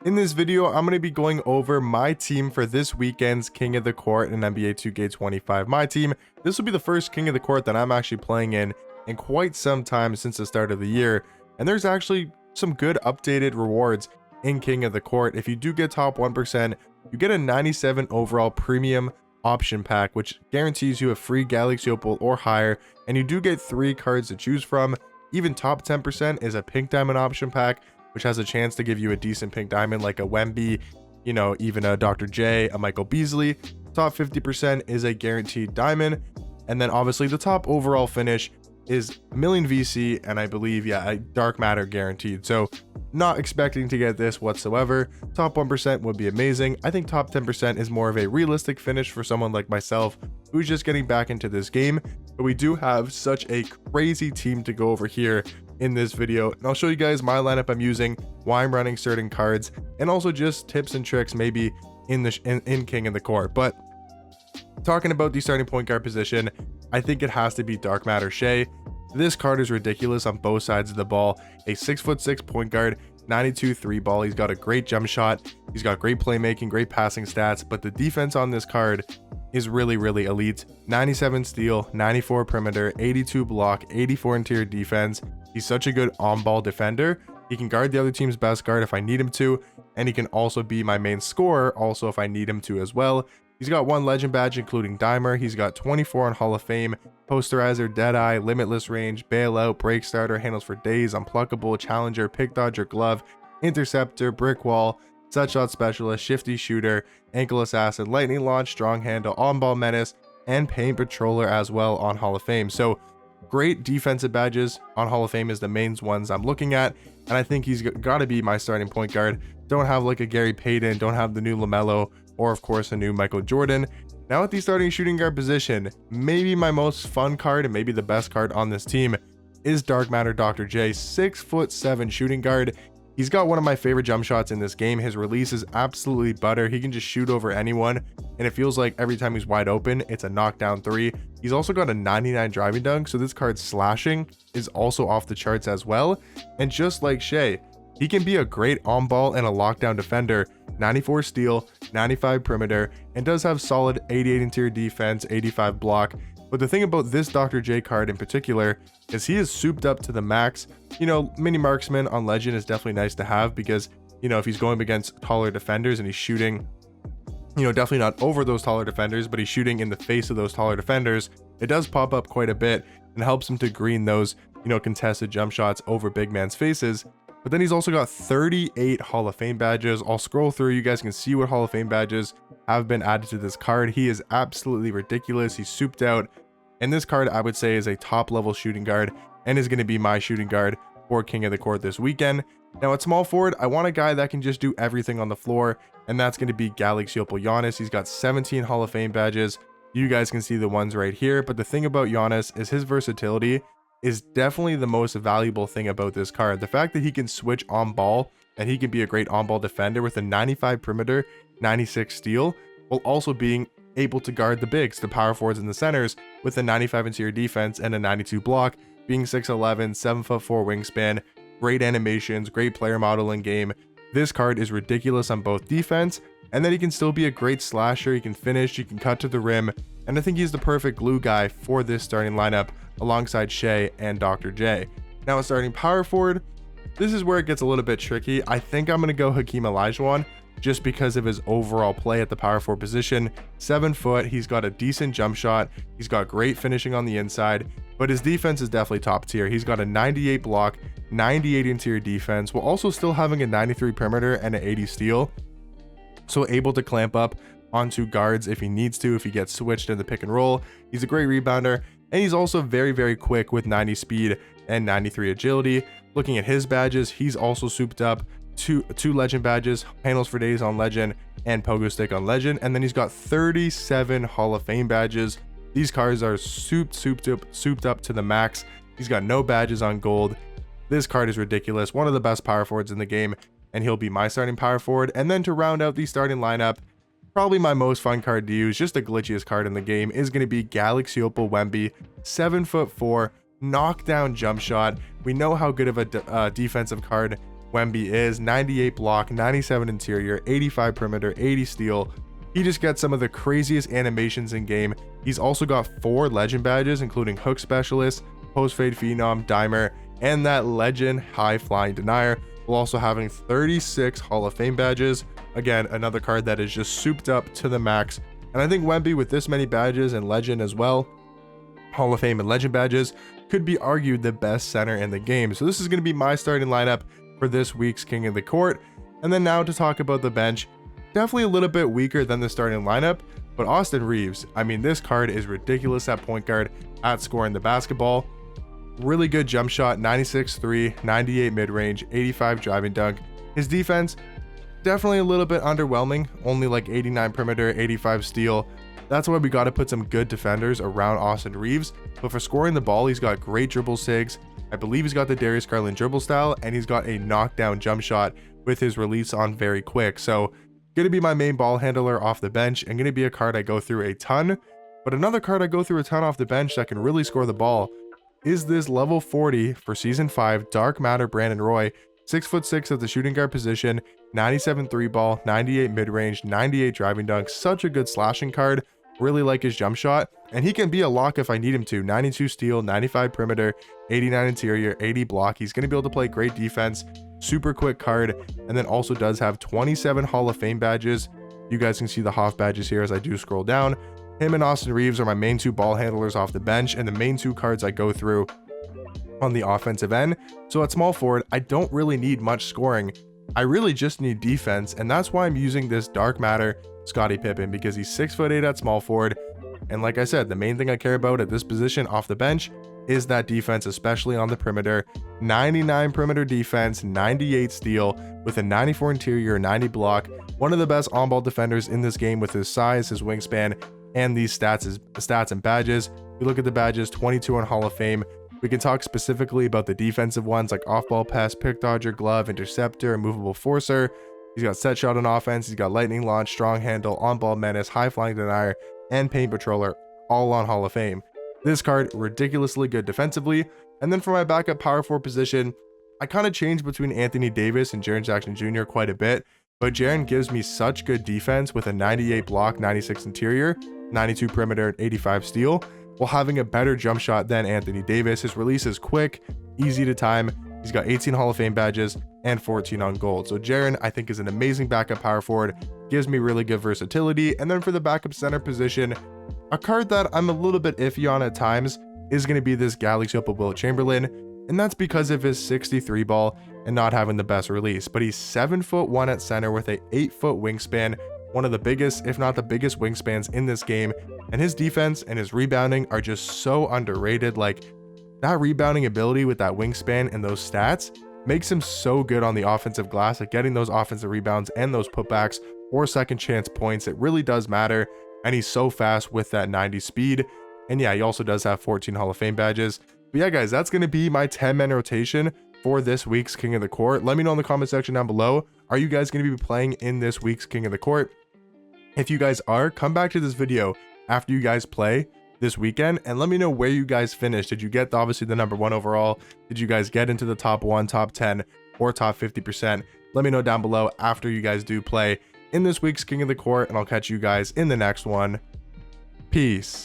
In this video, I'm going to be going over my team for this weekend's King of the Court in NBA 2K25. My team, this will be the first King of the Court that I'm actually playing in quite some time since the start of the year, and there's actually some good updated rewards in King of the Court. If you do get top 1%, you get a 97 overall premium option pack, which guarantees you a free Galaxy Opal or higher, and you do get 3 cards to choose from. Even top 10% is a pink diamond option pack, which has a chance to give you a decent pink diamond like a Wemby, even a Dr. J, a Michael Beasley. Top 50% is a guaranteed diamond. And then obviously the top overall finish is a million VC, and I believe, a dark matter guaranteed. So not expecting to get this whatsoever. Top 1% would be amazing. I think top 10% is more of a realistic finish for someone like myself who's just getting back into this game. But we do have such a crazy team to go over here in this video, and I'll show you guys my lineup I'm using, why I'm running certain cards, and also just tips and tricks maybe in King of the Court. But talking about the starting point guard position, I think it has to be Dark Matter Shea. This card is ridiculous on both sides of the ball. A 6'6" point guard, 92 3 ball. He's got a great jump shot. He's got great playmaking, great passing stats, but the defense on this card is really elite. 97 steal, 94 perimeter, 82 block, 84 interior defense. He's such a good on-ball defender. He can guard the other team's best guard if I need him to, and he can also be my main scorer also if I need him to as well. He's got 1 legend badge including Dimer. He's got 24 on Hall of Fame, Posterizer, Deadeye, Limitless Range, Bailout, Break Starter, Handles for Days, Unpluckable, Challenger, Pick Dodger, Glove, Interceptor, Brick Wall, Set Shot Specialist, Shifty Shooter, Ankle Assassin, Lightning Launch, Strong Handle, On-Ball Menace, and Paint Patroller as well on Hall of Fame. So great defensive badges on Hall of Fame is the main ones I'm looking at, and I think he's got to be my starting point guard. Don't have like a Gary Payton, don't have the new LaMelo, or of course a new Michael Jordan. Now at the starting shooting guard position, maybe my most fun card and maybe the best card on this team is Dark Matter Dr. J, 6'7" shooting guard. He's got one of my favorite jump shots in this game. His release is absolutely butter. He can just shoot over anyone, and it feels like every time he's wide open, it's a knockdown 3. He's also got a 99 driving dunk, so this card's slashing is also off the charts as well. And just like Shea, he can be a great on-ball and a lockdown defender. 94 steal, 95 perimeter, and does have solid 88 interior defense, 85 block. But the thing about this Dr. J card in particular is he is souped up to the max. Mini marksman on legend is definitely nice to have because, if he's going against taller defenders and he's shooting, definitely not over those taller defenders, but he's shooting in the face of those taller defenders, it does pop up quite a bit and helps him to green those, contested jump shots over big man's faces. But then he's also got 38 Hall of Fame badges. I'll scroll through, you guys can see what Hall of Fame badges have been added to this card. He is absolutely ridiculous. He's souped out. And this card, I would say, is a top level shooting guard and is going to be my shooting guard for King of the Court this weekend. Now at small forward, I want a guy that can just do everything on the floor, and that's going to be Galaxy Opal Giannis. He's got 17 Hall of Fame badges. You guys can see the ones right here. But the thing about Giannis is his versatility is definitely the most valuable thing about this card. The fact that he can switch on ball and he can be a great on ball defender with a 95 perimeter, 96 steal, while also being able to guard the bigs, the power forwards and the centers with a 95 interior defense and a 92 block, being 6'11", 7'4" wingspan, great animations, great player model in game. This card is ridiculous on both defense, and then he can still be a great slasher. He can finish, he can cut to the rim, and I think he's the perfect glue guy for this starting lineup alongside Shea and Dr. J. Now at starting power forward, this is where it gets a little bit tricky. I think I'm going to go Hakeem Olajuwon just because of his overall play at the power forward position. 7 foot, he's got a decent jump shot, he's got great finishing on the inside, but his defense is definitely top tier. He's got a 98 block, 98 interior defense, while also still having a 93 perimeter and an 80 steal. So able to clamp up onto guards if he needs to, if he gets switched in the pick and roll. He's a great rebounder, and he's also very quick with 90 speed and 93 agility. Looking at his badges, he's also souped up. Two legend badges, Handles for Days on legend and Pogo Stick on legend, and then he's got 37 Hall of Fame badges. These cards are souped up to the max. He's got no badges on gold. This card is ridiculous, one of the best power forwards in the game, and he'll be my starting power forward. And then to round out the starting lineup, probably my most fun card to use, just the glitchiest card in the game, is going to be Galaxy Opal Wemby, 7'4", knockdown jump shot. We know how good of a defensive card Wemby is. 98 block, 97 interior, 85 perimeter, 80 steal. He just gets some of the craziest animations in game. He's also got 4 legend badges, including hook specialist, post fade phenom, dimer, and that legend high flying denier, while also having 36 Hall of Fame badges. Again, another card that is just souped up to the max. And I think Wemby, with this many badges and legend as well, Hall of Fame and legend badges, could be argued the best center in the game. So this is going to be my starting lineup for this week's King of the Court. And then now to talk about the bench, definitely a little bit weaker than the starting lineup, but Austin Reaves, I mean, this card is ridiculous at point guard, at scoring the basketball. Really good jump shot, 96-3, 98 mid-range, 85 driving dunk. His defense, definitely a little bit underwhelming, only like 89 perimeter, 85 steal. That's why we got to put some good defenders around Austin Reaves. But for scoring the ball, he's got great dribble sigs. I believe he's got the Darius Garland dribble style, and he's got a knockdown jump shot with his release on very quick. So going to be my main ball handler off the bench, and going to be a card I go through a ton. But another card I go through a ton off the bench that can really score the ball is this level 40 for season 5 Dark Matter Brandon Roy. 6'6" at the shooting guard position, 97 3 ball, 98 mid-range, 98 driving dunk. Such a good slashing card. Really like his jump shot, and he can be a lock if I need him to. 92 steal, 95 perimeter, 89 interior, 80 block. He's going to be able to play great defense. Super quick card, and then also does have 27 Hall of Fame badges. You guys can see the Hoff badges here as I do scroll down. Him and Austin Reaves are my main 2 ball handlers off the bench, and the main 2 cards I go through on the offensive end. So at small forward, I don't really need much scoring. I really just need defense, and that's why I'm using this Dark Matter Scottie Pippen, because he's 6'8" at small forward. And like I said, the main thing I care about at this position off the bench is that defense, especially on the perimeter. 99 perimeter defense, 98 steal with a 94 interior, 90 block. One of the best on-ball defenders in this game with his size, his wingspan, and these stats and badges. You look at the badges, 22 on Hall of Fame. We can talk specifically about the defensive ones like off-ball pass, pick dodger, glove, interceptor, immovable forcer. He's got set shot on offense. He's got lightning launch, strong handle, on-ball menace, high flying denier, and paint patroller, all on Hall of Fame. This card, ridiculously good defensively. And then for my backup power forward position, I kind of changed between Anthony Davis and Jaren Jackson Jr. quite a bit, but Jaren gives me such good defense with a 98 block, 96 interior, 92 perimeter, and 85 steal, while having a better jump shot than Anthony Davis. His release is quick, easy to time. He's got 18 Hall of Fame badges and 14 on gold. So Jaren, I think, is an amazing backup power forward, gives me really good versatility. And then for the backup center position, a card that I'm a little bit iffy on at times is going to be this Galaxy Opal Will Chamberlain, and that's because of his 63 ball and not having the best release. But he's 7'1" at center with a 8-foot wingspan, one of the biggest, if not the biggest wingspans in this game. And his defense and his rebounding are just so underrated. Like, that rebounding ability with that wingspan and those stats makes him so good on the offensive glass at getting those offensive rebounds and those putbacks or second chance points. It really does matter. And he's so fast with that 90 speed. And yeah, he also does have 14 Hall of Fame badges. But yeah, guys, that's going to be my 10-man rotation for this week's King of the Court. Let me know in the comment section down below. Are you guys going to be playing in this week's King of the Court? If you guys are, come back to this video after you guys play this weekend and let me know where you guys finished. Did you get obviously the #1 overall? Did you guys get into the top 1, top 10, or top 50%? Let me know down below after you guys do play in this week's King of the Court, and I'll catch you guys in the next one. Peace.